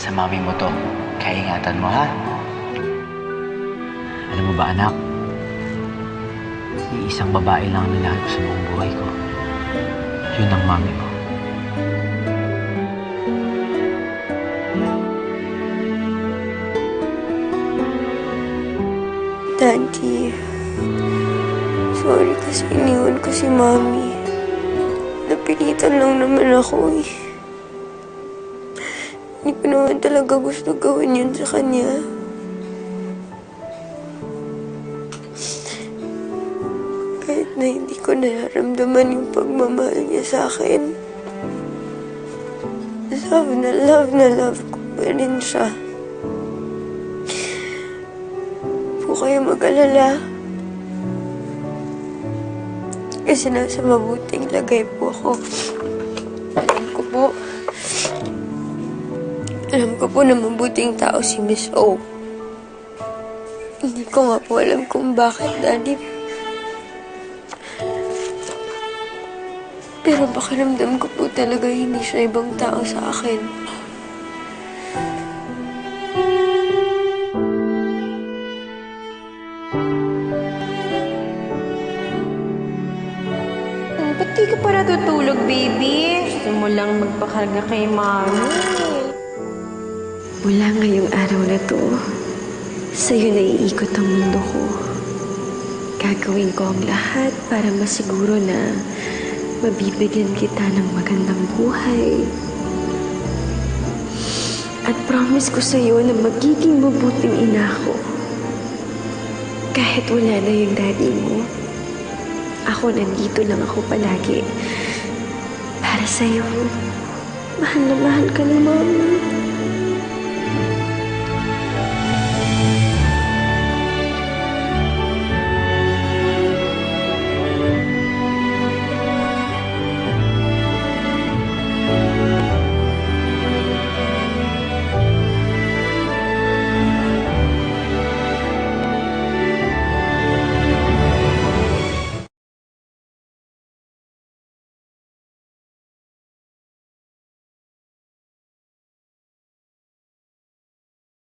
Sa mami mo to. Kaya ingatan mo, ha? Alam mo ba, anak? Iisang babae lang ang minahal ko sa buong buhay ko. Yun ang mami mo. Daddy, sorry kasi iniwan ko si Mami. Napilitan lang naman ako eh. Hindi ko naman talaga gusto gawin yun sa kanya. Kahit na hindi ko nararamdaman yung pagmamahal niya sa akin. Love ko pa rin siya. Huwag kayo mag-alala. Kasi nasa mabuting lagay po ako. Alam ko po na mabuting tao si Miss O. Hindi ko nga po alam kung bakit, Daddy. Pero pakiramdam ko po talaga hindi siya ibang tao sa akin. Ba't di ka pa natutulog, baby? Gusto mo lang magpakarga kay Mami. Mula ngayong araw na to, sa'yo naiikot ang mundo ko. Gagawin ko ang lahat para masiguro na mabibigyan kita ng magandang buhay. At promise ko sa'yo na magiging mabuting ina ko. Kahit wala na yung daddy mo, ako nandito lang ako palagi. Para sa'yo, mahal na mahal ka ni Mami.